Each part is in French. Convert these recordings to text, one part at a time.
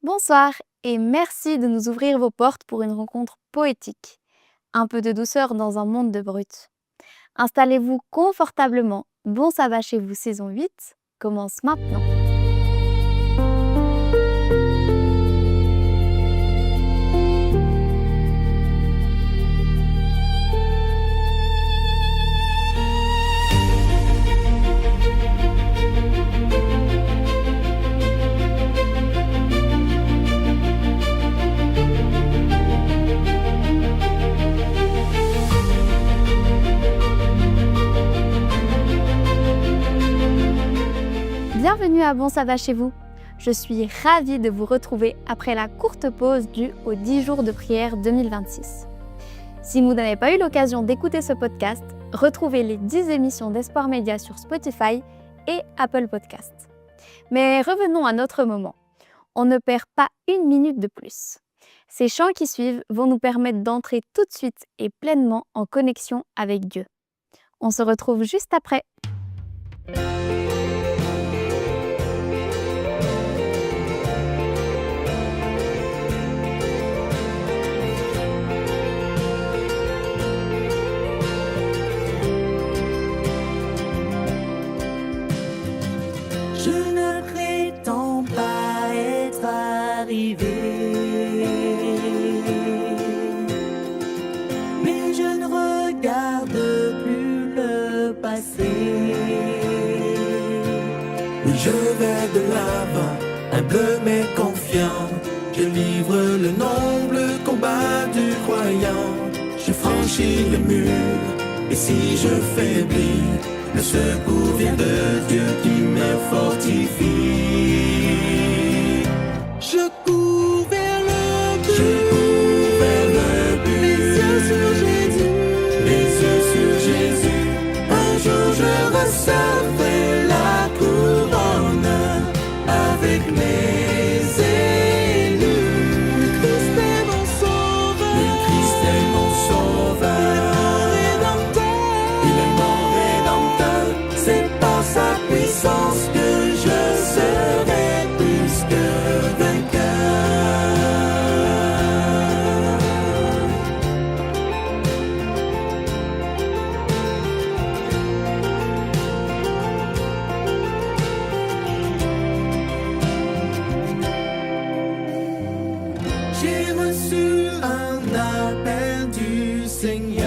Bonsoir et merci de nous ouvrir vos portes pour une rencontre poétique. Un peu de douceur dans un monde de brut. Installez-vous confortablement. Bon ça va chez vous saison 8 commence maintenant. Bienvenue à Bon ça va chez vous. Je suis ravie de vous retrouver après la courte pause due aux 10 jours de prière 2026. Si vous n'avez pas eu l'occasion d'écouter ce podcast, retrouvez les 10 émissions d'Espoir Média sur Spotify et Apple Podcasts. Mais revenons à notre moment. On ne perd pas une minute de plus. Ces chants qui suivent vont nous permettre d'entrer tout de suite et pleinement en connexion avec Dieu. On se retrouve juste après. Je ne prétends pas être arrivé, mais je ne regarde plus le passé. Oui, je vais de l'avant, humble mais confiant. Je livre le noble combat du croyant. Je franchis le mur, et si je faiblis, le secours vient de Dieu qui me fortifie. Je cours vers le but, je cours vers le but. Les yeux sur Jésus, les yeux sur Jésus. Un jour je recevrai la couronne avec les élus. Le Christ est mon sauveur, le Christ est mon sauveur. Il est mon rédempteur. C'est par sa puissance que je serai plus que vainqueur. J'ai reçu un appel du Seigneur.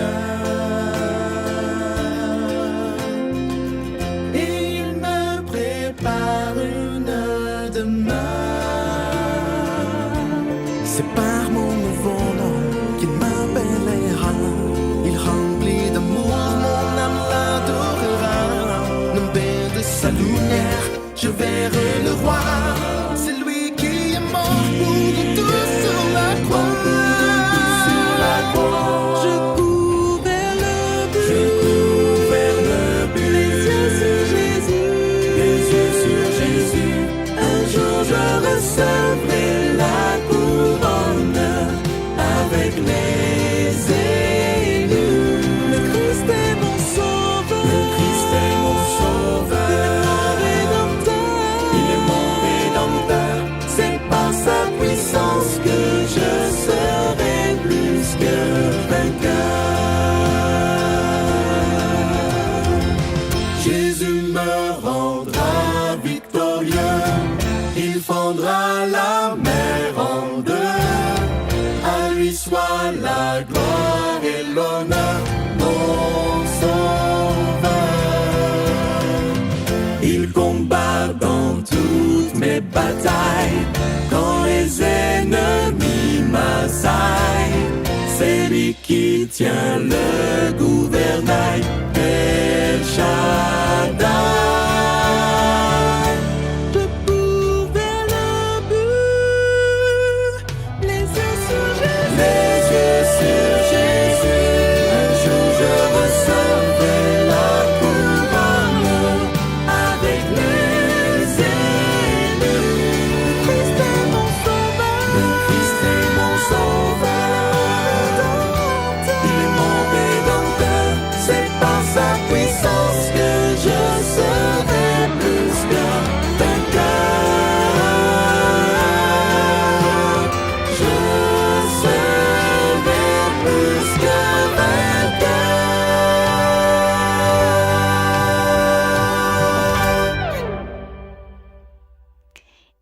C'est par mon nouveau nom qu'il m'appellera. Il remplit d'amour, mon âme l'adorera. Nommé de sa lumière, je verrai le roi. C'est lui qui est mort pour nous tous sur la croix. Je cours vers le but, je cours vers le but. Les yeux sur Jésus, les yeux sur Jésus. Un jour je recevrai la couronne avec les élus. Le Christ est mon sauveur, le Christ est mon sauveur. Il est mon rédempteur. C'est par sa puissance que je serai plus que vainqueur. Jésus me rendra victorieux. Il fendra la mer en deux. À lui soit la gloire et l'honneur, mon sauveur. Il combat dans toutes mes batailles. Quand les ennemis m'assaillent, c'est lui qui tient le gouvernail. El Shaddai. C'est par sa puissance que je serai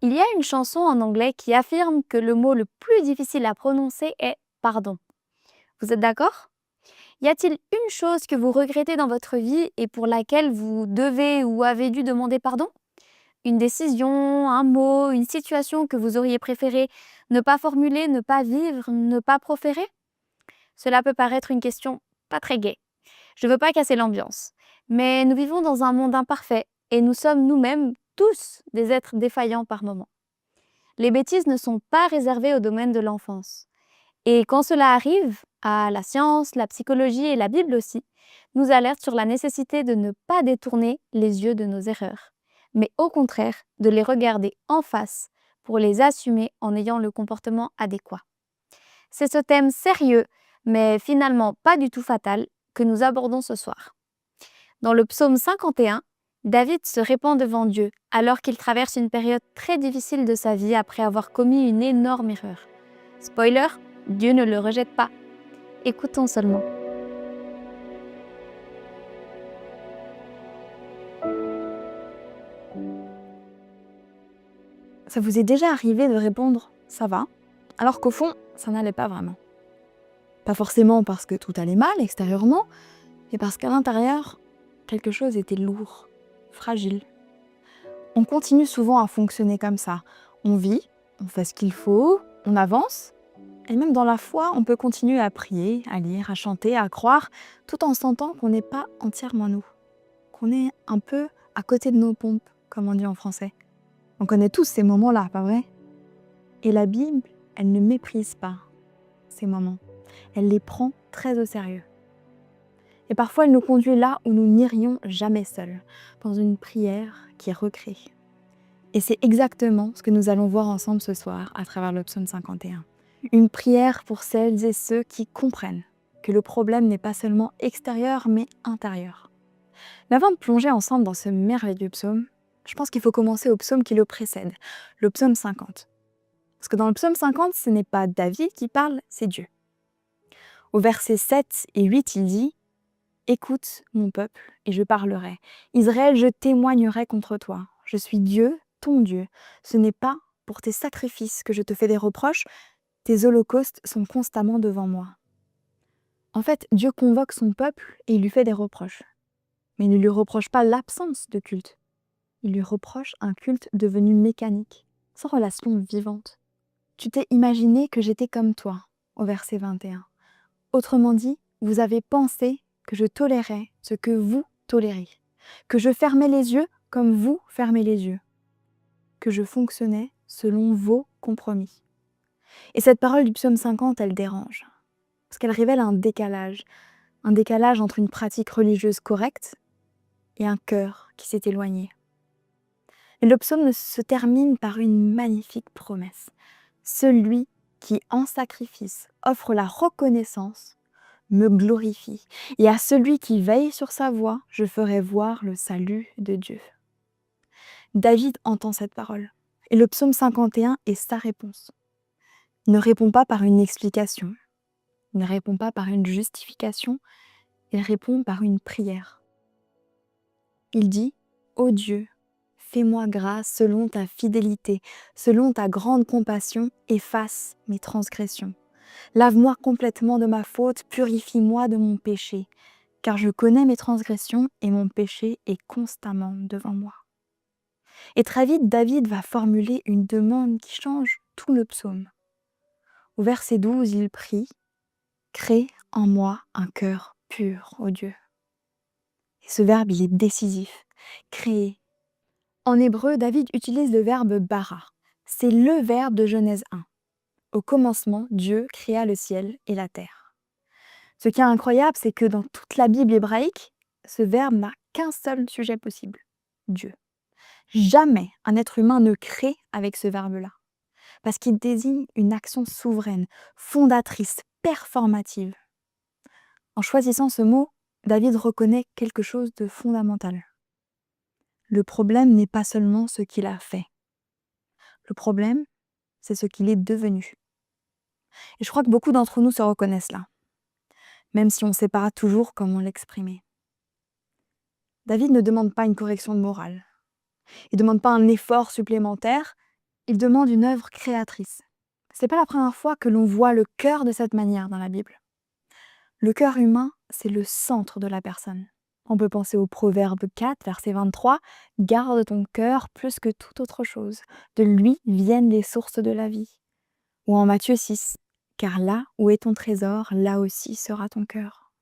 Il y a une chanson en anglais qui affirme que le mot le plus difficile à prononcer est pardon. Vous êtes d'accord? Y a-t-il une chose que vous regrettez dans votre vie et pour laquelle vous devez ou avez dû demander pardon? Une décision, un mot, une situation que vous auriez préféré ne pas formuler, ne pas vivre, ne pas proférer? Cela peut paraître une question pas très gaie. Je ne veux pas casser l'ambiance. Mais nous vivons dans un monde imparfait et nous sommes nous-mêmes tous des êtres défaillants par moments. Les bêtises ne sont pas réservées au domaine de l'enfance. Et quand cela arrive, à la science, la psychologie et la Bible aussi, nous alertent sur la nécessité de ne pas détourner les yeux de nos erreurs, mais au contraire de les regarder en face pour les assumer en ayant le comportement adéquat. C'est ce thème sérieux, mais finalement pas du tout fatal, que nous abordons ce soir. Dans le psaume 51, David se répand devant Dieu alors qu'il traverse une période très difficile de sa vie après avoir commis une énorme erreur. Spoiler, Dieu ne le rejette pas. Écoutons seulement. Ça vous est déjà arrivé de répondre « ça va » alors qu'au fond, ça n'allait pas vraiment. Pas forcément parce que tout allait mal extérieurement, mais parce qu'à l'intérieur, quelque chose était lourd, fragile. On continue souvent à fonctionner comme ça. On vit, on fait ce qu'il faut, on avance, et même dans la foi, on peut continuer à prier, à lire, à chanter, à croire, tout en sentant qu'on n'est pas entièrement nous, qu'on est un peu à côté de nos pompes, comme on dit en français. On connaît tous ces moments-là, pas vrai? Et la Bible, elle ne méprise pas ces moments. Elle les prend très au sérieux. Et parfois, elle nous conduit là où nous n'irions jamais seuls, dans une prière qui recrée. Et c'est exactement ce que nous allons voir ensemble ce soir à travers le psaume 51. Une prière pour celles et ceux qui comprennent que le problème n'est pas seulement extérieur, mais intérieur. Mais avant de plonger ensemble dans ce merveilleux psaume, je pense qu'il faut commencer au psaume qui le précède, le psaume 50. Parce que dans le psaume 50, ce n'est pas David qui parle, c'est Dieu. Au verset 7 et 8, il dit « Écoute, mon peuple, et je parlerai. Israël, je témoignerai contre toi. Je suis Dieu, ton Dieu. Ce n'est pas pour tes sacrifices que je te fais des reproches. Tes holocaustes sont constamment devant moi. » En fait, Dieu convoque son peuple et il lui fait des reproches. Mais il ne lui reproche pas l'absence de culte. Il lui reproche un culte devenu mécanique, sans relation vivante. Tu t'es imaginé que j'étais comme toi, au verset 21. Autrement dit, vous avez pensé que je tolérais ce que vous tolérez, que je fermais les yeux comme vous fermez les yeux, que je fonctionnais selon vos compromis. Et cette parole du psaume 50, elle dérange, parce qu'elle révèle un décalage entre une pratique religieuse correcte et un cœur qui s'est éloigné. Et le psaume se termine par une magnifique promesse. Celui qui, en sacrifice, offre la reconnaissance, me glorifie. Et à celui qui veille sur sa voie, je ferai voir le salut de Dieu. David entend cette parole. Et le psaume 51 est sa réponse. Il ne répond pas par une explication. Il ne répond pas par une justification. Il répond par une prière. Il dit « Ô Dieu, fais-moi grâce selon ta fidélité, selon ta grande compassion, efface mes transgressions. Lave-moi complètement de ma faute, purifie-moi de mon péché, car je connais mes transgressions et mon péché est constamment devant moi. » Et très vite, David va formuler une demande qui change tout le psaume. Au verset 12, il prie « Crée en moi un cœur pur, ô Dieu. » Et ce verbe, il est décisif. Créer. En hébreu, David utilise le verbe bara. C'est le verbe de Genèse 1. Au commencement, Dieu créa le ciel et la terre. Ce qui est incroyable, c'est que dans toute la Bible hébraïque, ce verbe n'a qu'un seul sujet possible, Dieu. Jamais un être humain ne crée avec ce verbe-là, parce qu'il désigne une action souveraine, fondatrice, performative. En choisissant ce mot, David reconnaît quelque chose de fondamental. Le problème n'est pas seulement ce qu'il a fait. Le problème, c'est ce qu'il est devenu. Et je crois que beaucoup d'entre nous se reconnaissent là, même si on ne sait pas toujours comment l'exprimer. David ne demande pas une correction de morale. Il ne demande pas un effort supplémentaire, Il demande une œuvre créatrice. C'est pas la première fois que l'on voit le cœur de cette manière dans la Bible. Le cœur humain, c'est le centre de la personne. On peut penser au Proverbe 4, verset 23, « Garde ton cœur plus que toute autre chose. De lui viennent les sources de la vie. » Ou en Matthieu 6, « Car là où est ton trésor, là aussi sera ton cœur. »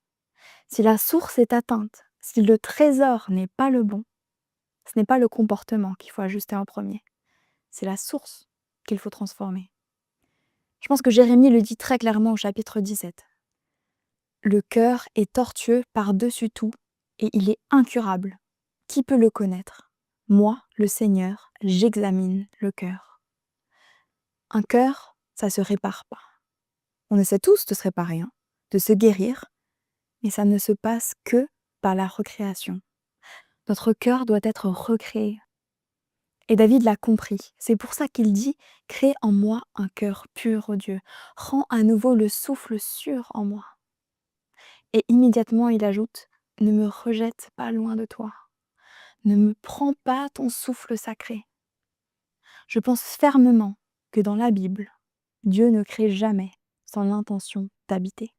Si la source est atteinte, si le trésor n'est pas le bon, ce n'est pas le comportement qu'il faut ajuster en premier. C'est la source qu'il faut transformer. Je pense que Jérémie le dit très clairement au chapitre 17. Le cœur est tortueux par-dessus tout et il est incurable. Qui peut le connaître? Moi, le Seigneur, j'examine le cœur. Un cœur, ça se répare pas. On essaie tous de se réparer, de se guérir, mais ça ne se passe que par la recréation. Notre cœur doit être recréé. Et David l'a compris. C'est pour ça qu'il dit « Crée en moi un cœur pur, ô Dieu. Rends à nouveau le souffle sûr en moi. » Et immédiatement, il ajoute « Ne me rejette pas loin de toi. Ne me prends pas ton souffle sacré. » Je pense fermement que dans la Bible, Dieu ne crée jamais sans l'intention d'habiter.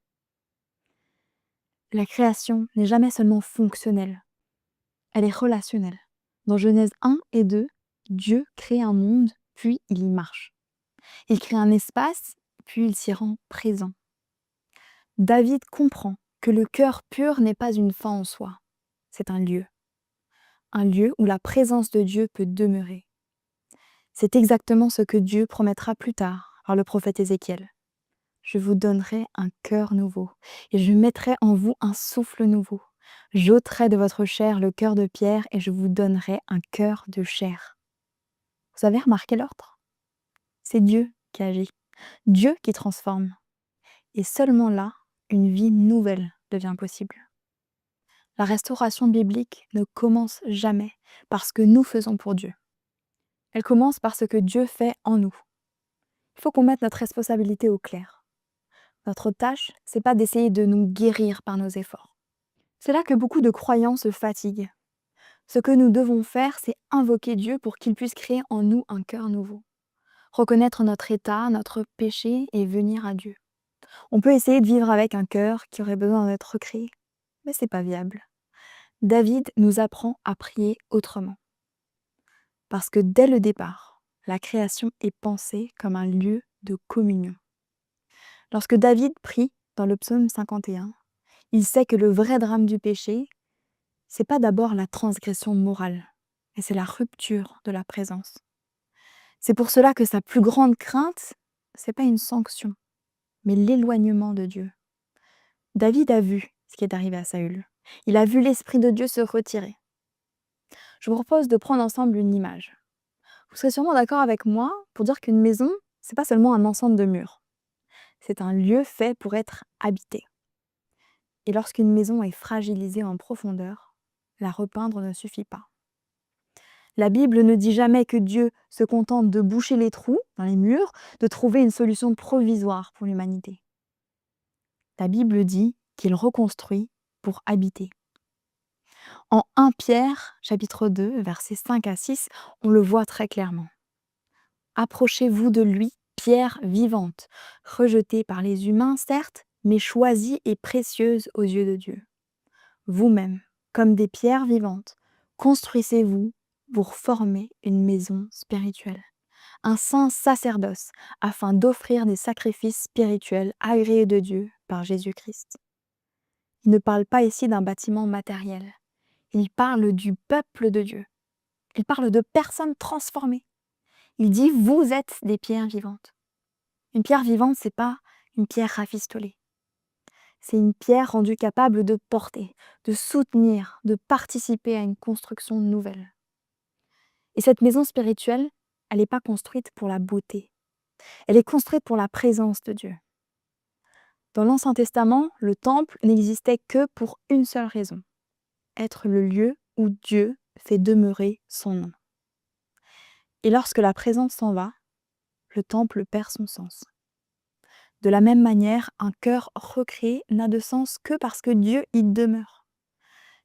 La création n'est jamais seulement fonctionnelle, elle est relationnelle. Dans Genèse 1 et 2, Dieu crée un monde, puis il y marche. Il crée un espace, puis il s'y rend présent. David comprend que le cœur pur n'est pas une fin en soi, c'est un lieu où la présence de Dieu peut demeurer. C'est exactement ce que Dieu promettra plus tard par le prophète Ézéchiel. Je vous donnerai un cœur nouveau, et je mettrai en vous un souffle nouveau. J'ôterai de votre chair le cœur de pierre, et je vous donnerai un cœur de chair. Vous avez remarqué l'ordre? C'est Dieu qui agit, Dieu qui transforme. Et seulement là, une vie nouvelle devient possible. La restauration biblique ne commence jamais par ce que nous faisons pour Dieu. Elle commence par ce que Dieu fait en nous. Il faut qu'on mette notre responsabilité au clair. Notre tâche, c'est pas d'essayer de nous guérir par nos efforts. C'est là que beaucoup de croyants se fatiguent. Ce que nous devons faire, c'est invoquer Dieu pour qu'il puisse créer en nous un cœur nouveau. Reconnaître notre état, notre péché et venir à Dieu. On peut essayer de vivre avec un cœur qui aurait besoin d'être recréé, mais c'est pas viable. David nous apprend à prier autrement. Parce que dès le départ, la création est pensée comme un lieu de communion. Lorsque David prie dans le psaume 51, il sait que le vrai drame du péché, c'est pas d'abord la transgression morale, mais c'est la rupture de la présence. C'est pour cela que sa plus grande crainte, c'est pas une sanction, mais l'éloignement de Dieu. David a vu ce qui est arrivé à Saül. Il a vu l'Esprit de Dieu se retirer. Je vous propose de prendre ensemble une image. Vous serez sûrement d'accord avec moi pour dire qu'une maison, c'est pas seulement un ensemble de murs. C'est un lieu fait pour être habité. Et lorsqu'une maison est fragilisée en profondeur, la repeindre ne suffit pas. La Bible ne dit jamais que Dieu se contente de boucher les trous dans les murs, de trouver une solution provisoire pour l'humanité. La Bible dit qu'il reconstruit pour habiter. En 1 Pierre, chapitre 2, versets 5 à 6, on le voit très clairement. Approchez-vous de lui, pierre vivante, rejetée par les humains, certes, mais choisie et précieuse aux yeux de Dieu. Vous-même, comme des pierres vivantes, construisez-vous pour former une maison spirituelle, un saint sacerdoce, afin d'offrir des sacrifices spirituels agréés de Dieu par Jésus-Christ. Il ne parle pas ici d'un bâtiment matériel. Il parle du peuple de Dieu. Il parle de personnes transformées. Il dit « vous êtes des pierres vivantes ». Une pierre vivante, c'est pas une pierre rafistolée. C'est une pierre rendue capable de porter, de soutenir, de participer à une construction nouvelle. Et cette maison spirituelle, elle n'est pas construite pour la beauté. Elle est construite pour la présence de Dieu. Dans l'Ancien Testament, le temple n'existait que pour une seule raison, être le lieu où Dieu fait demeurer son nom. Et lorsque la présence s'en va, le temple perd son sens. De la même manière, un cœur recréé n'a de sens que parce que Dieu y demeure.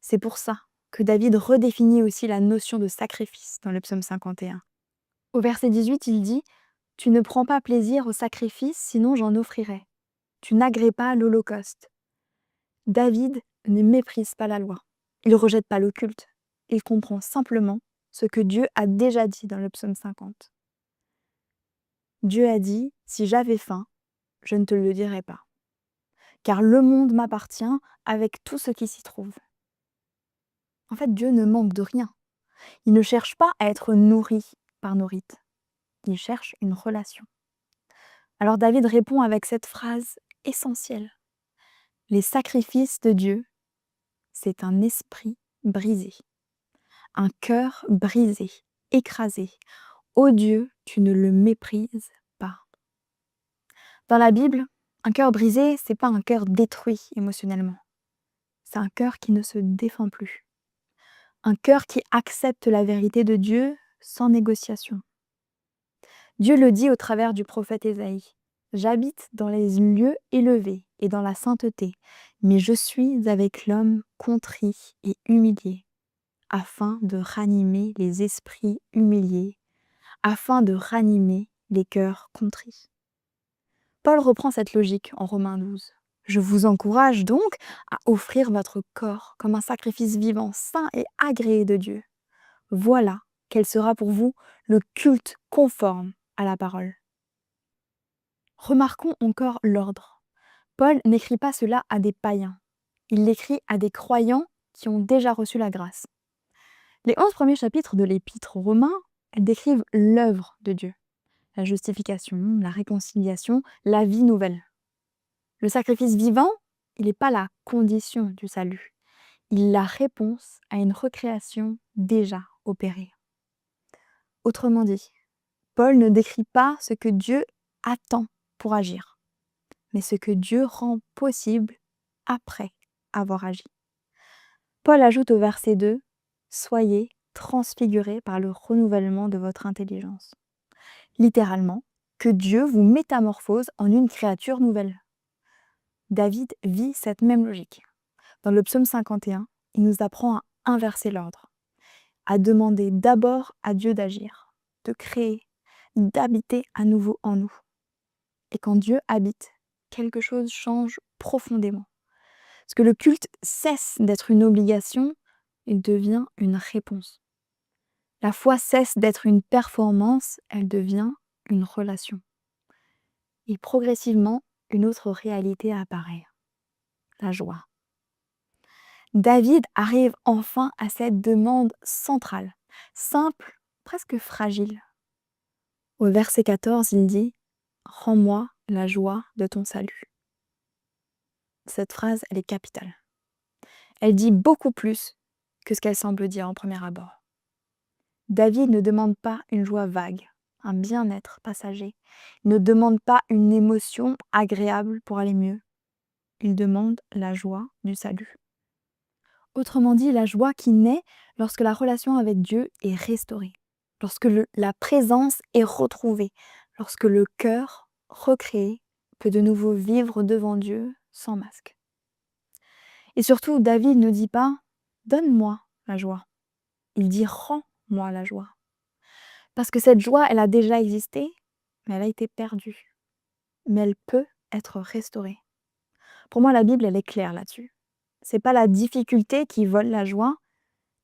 C'est pour ça que David redéfinit aussi la notion de sacrifice dans le psaume 51. Au verset 18, il dit « Tu ne prends pas plaisir au sacrifice, sinon j'en offrirai. Tu n'agrées pas l'holocauste. » David ne méprise pas la loi. Il ne rejette pas le culte. Il comprend simplement ce que Dieu a déjà dit dans le psaume 50. Dieu a dit « Si j'avais faim, je ne te le dirais pas. Car le monde m'appartient avec tout ce qui s'y trouve. » En fait, Dieu ne manque de rien. Il ne cherche pas à être nourri par nos rites. Il cherche une relation. Alors David répond avec cette phrase essentielle. Les sacrifices de Dieu, c'est un esprit brisé, un cœur brisé, écrasé. Ô Dieu, tu ne le méprises pas. Dans la Bible, un cœur brisé, c'est pas un cœur détruit émotionnellement. C'est un cœur qui ne se défend plus. Un cœur qui accepte la vérité de Dieu sans négociation. Dieu le dit au travers du prophète Ésaïe. J'habite dans les lieux élevés et dans la sainteté, mais je suis avec l'homme contrit et humilié, afin de ranimer les esprits humiliés, afin de ranimer les cœurs contrits. Paul reprend cette logique en Romains 12. Je vous encourage donc à offrir votre corps comme un sacrifice vivant, saint et agréé de Dieu. Voilà quel sera pour vous le culte conforme à la parole. Remarquons encore l'ordre. Paul n'écrit pas cela à des païens. Il l'écrit à des croyants qui ont déjà reçu la grâce. Les 11 premiers chapitres de l'Épître aux Romains décrivent l'œuvre de Dieu. La justification, la réconciliation, la vie nouvelle. Le sacrifice vivant, il n'est pas la condition du salut. Il est la réponse à une recréation déjà opérée. Autrement dit, Paul ne décrit pas ce que Dieu attend pour agir, mais ce que Dieu rend possible après avoir agi. Paul ajoute au verset 2 « Soyez transfigurés par le renouvellement de votre intelligence ». Littéralement, que Dieu vous métamorphose en une créature nouvelle. David vit cette même logique. Dans le psaume 51, il nous apprend à inverser l'ordre, à demander d'abord à Dieu d'agir, de créer, d'habiter à nouveau en nous. Et quand Dieu habite, quelque chose change profondément. Parce que le culte cesse d'être une obligation, il devient une réponse. La foi cesse d'être une performance, elle devient une relation. Et progressivement, une autre réalité apparaît, la joie. David arrive enfin à cette demande centrale, simple, presque fragile. Au verset 14, il dit « Rends-moi la joie de ton salut ». Cette phrase, elle est capitale. Elle dit beaucoup plus que ce qu'elle semble dire en premier abord. David ne demande pas une joie vague, un bien-être passager. Il ne demande pas une émotion agréable pour aller mieux. Il demande la joie du salut. Autrement dit, la joie qui naît lorsque la relation avec Dieu est restaurée, lorsque la présence est retrouvée, lorsque le cœur recréé peut de nouveau vivre devant Dieu sans masque. Et surtout, David ne dit pas « donne-moi la joie ». Il dit « rends-moi la joie ». Parce que cette joie, elle a déjà existé, mais elle a été perdue. Mais elle peut être restaurée. Pour moi, la Bible, elle est claire là-dessus. C'est pas la difficulté qui vole la joie,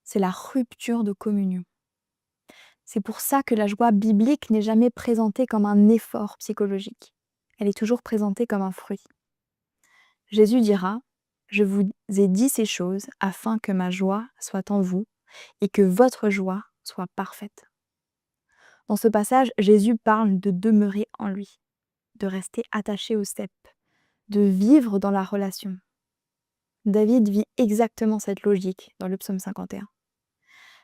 c'est la rupture de communion. C'est pour ça que la joie biblique n'est jamais présentée comme un effort psychologique. Elle est toujours présentée comme un fruit. Jésus dira « Je vous ai dit ces choses afin que ma joie soit en vous et que votre joie soit parfaite. » Dans ce passage, Jésus parle de demeurer en lui, de rester attaché au cep, de vivre dans la relation. David vit exactement cette logique dans le psaume 51.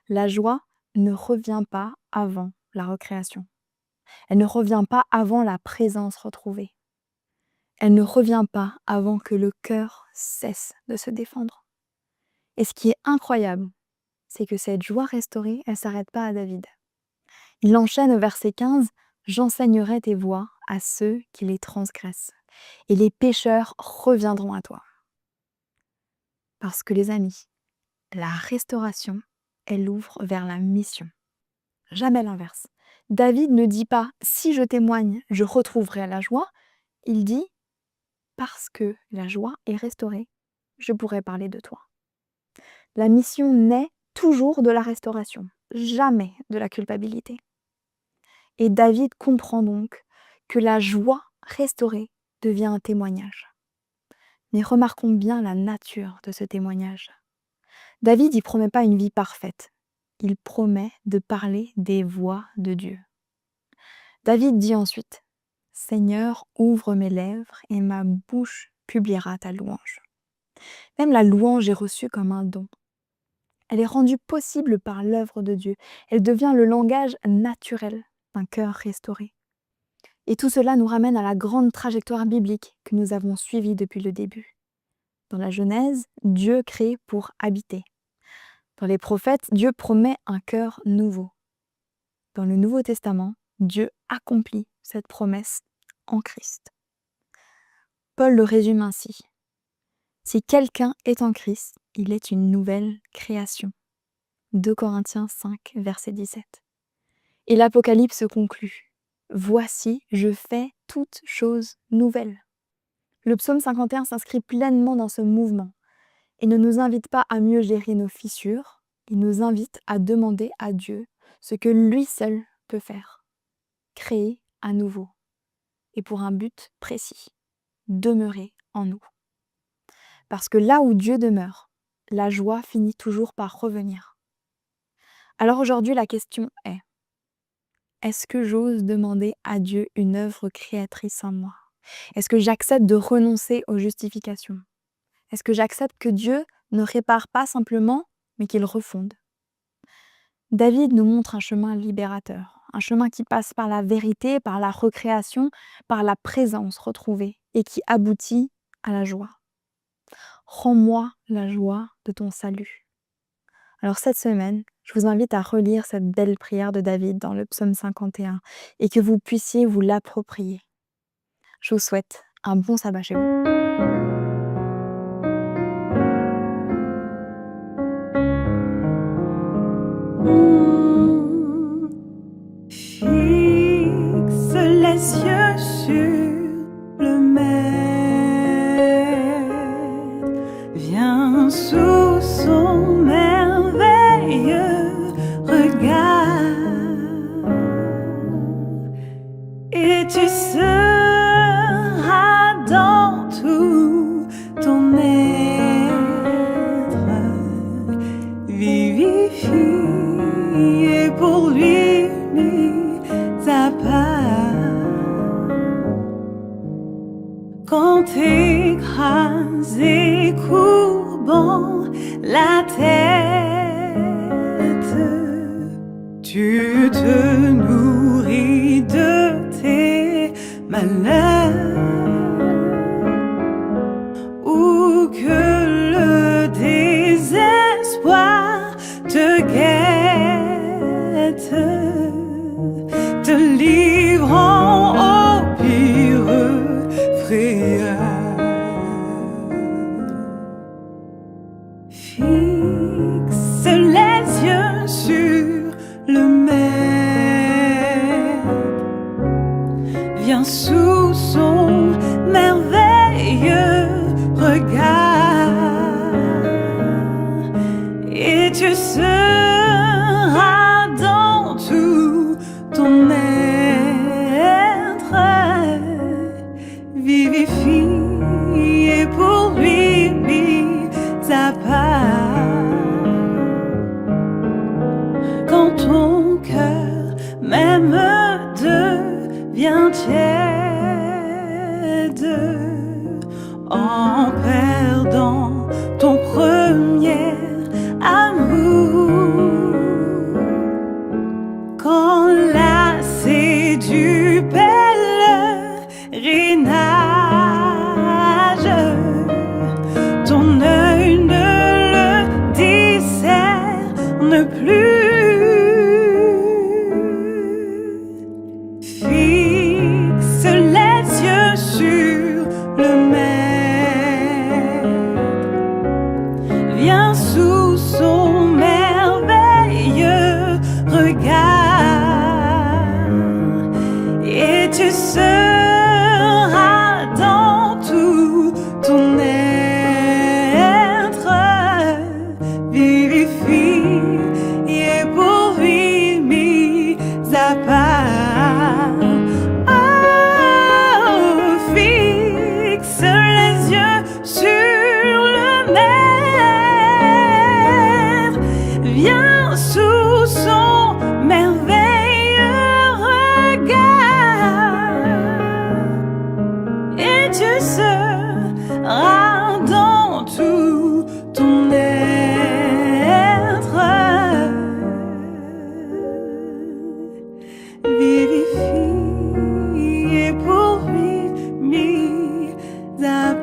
La joie ne revient pas avant la recréation. Elle ne revient pas avant la présence retrouvée. Elle ne revient pas avant que le cœur cesse de se défendre. Et ce qui est incroyable, c'est que cette joie restaurée, elle ne s'arrête pas à David. Il enchaîne au verset 15 « J'enseignerai tes voies à ceux qui les transgressent, et les pécheurs reviendront à toi. » Parce que les amis, la restauration, elle ouvre vers la mission. Jamais l'inverse. David ne dit pas « si je témoigne, je retrouverai la joie », il dit « parce que la joie est restaurée, je pourrai parler de toi ». La mission naît toujours de la restauration, jamais de la culpabilité. Et David comprend donc que la joie restaurée devient un témoignage. Mais remarquons bien la nature de ce témoignage. David n'y promet pas une vie parfaite. Il promet de parler des voies de Dieu. David dit ensuite « Seigneur, ouvre mes lèvres et ma bouche publiera ta louange ». Même la louange est reçue comme un don. Elle est rendue possible par l'œuvre de Dieu. Elle devient le langage naturel d'un cœur restauré. Et tout cela nous ramène à la grande trajectoire biblique que nous avons suivie depuis le début. Dans la Genèse, Dieu crée pour habiter. Dans les prophètes, Dieu promet un cœur nouveau. Dans le Nouveau Testament, Dieu accomplit cette promesse en Christ. Paul le résume ainsi. Si quelqu'un est en Christ, il est une nouvelle création. 2 Corinthiens 5, verset 17. Et l'Apocalypse conclut. Voici, je fais toutes choses nouvelles. Le psaume 51 s'inscrit pleinement dans ce mouvement et ne nous invite pas à mieux gérer nos fissures, il nous invite à demander à Dieu ce que lui seul peut faire. Créer à nouveau et pour un but précis, demeurer en nous. Parce que là où Dieu demeure, la joie finit toujours par revenir. Alors aujourd'hui, la question est, est-ce que j'ose demander à Dieu une œuvre créatrice en moi? Est-ce que j'accepte de renoncer aux justifications? Est-ce que j'accepte que Dieu ne répare pas simplement, mais qu'il refonde? David nous montre un chemin libérateur, un chemin qui passe par la vérité, par la recréation, par la présence retrouvée et qui aboutit à la joie. Rends-moi la joie de ton salut. Alors cette semaine, je vous invite à relire cette belle prière de David dans le psaume 51 et que vous puissiez vous l'approprier. Je vous souhaite un bon sabbat chez vous. Fixe les yeux sur le maître, viens sous son merveilleux regard, et tu seras dans tout ton être vivifié pour lui ta part. Quand écrasé, courbant la tête, tu te nourris de tes malheurs, ou que le désespoir te guette, te livrant au pire frayeur. Fixe les yeux sur le maître, viens sous son merveilleux regard, et tu seras dans tout ton être vivifié pour lui ta part. Quand ton cœur même devient tiède en perdant ton premier amour, quand lassé du pèlerinage, ton œil ne le discerne plus. Fixe les yeux sur le maître, viens et tu seras dans tout ton être vivifié pour vie mis à part. Oh, fixe les yeux sur le Maître, viens sous son merveilleux regard, et tu seras dans tout ton être vivifié pour vie mis à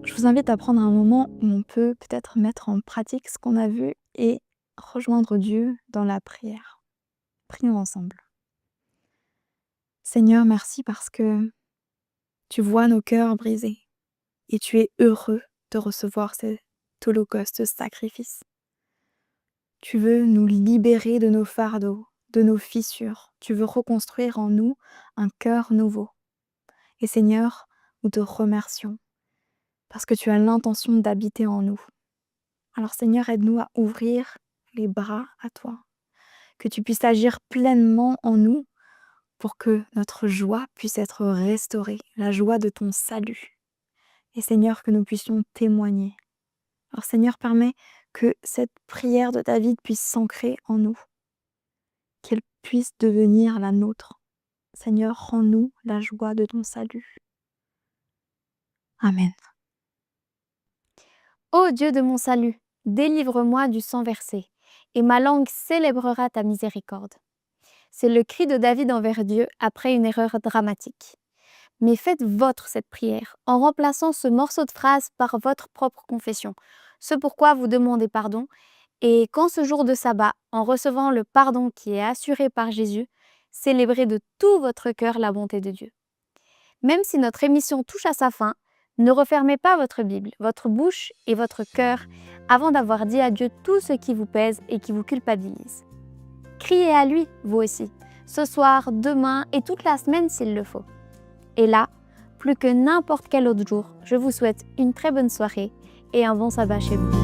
Je vous invite à prendre un moment où on peut peut-être mettre en pratique ce qu'on a vu et rejoindre Dieu dans la prière. Prions ensemble. Seigneur, merci parce que tu vois nos cœurs brisés et tu es heureux de recevoir cet holocauste, ce sacrifice. Tu veux nous libérer de nos fardeaux, de nos fissures. Tu veux reconstruire en nous un cœur nouveau. Et Seigneur, nous te remercions parce que tu as l'intention d'habiter en nous. Alors Seigneur, aide-nous à ouvrir les bras à toi, que tu puisses agir pleinement en nous pour que notre joie puisse être restaurée, la joie de ton salut. Et Seigneur, que nous puissions témoigner. Alors Seigneur, permets que cette prière de David puisse s'ancrer en nous, qu'elle puisse devenir la nôtre. Seigneur, rends-nous la joie de ton salut. Amen. Ô Dieu de mon salut, délivre-moi du sang versé, et ma langue célébrera ta miséricorde. C'est le cri de David envers Dieu après une erreur dramatique. Mais faites vôtre cette prière en remplaçant ce morceau de phrase par votre propre confession, ce pourquoi vous demandez pardon, et qu'en ce jour de sabbat, en recevant le pardon qui est assuré par Jésus, célébrez de tout votre cœur la bonté de Dieu. Même si notre émission touche à sa fin, ne refermez pas votre Bible, votre bouche et votre cœur avant d'avoir dit à Dieu tout ce qui vous pèse et qui vous culpabilise. Criez à lui, vous aussi, ce soir, demain et toute la semaine s'il le faut. Et là, plus que n'importe quel autre jour, je vous souhaite une très bonne soirée et un bon sabbat chez vous.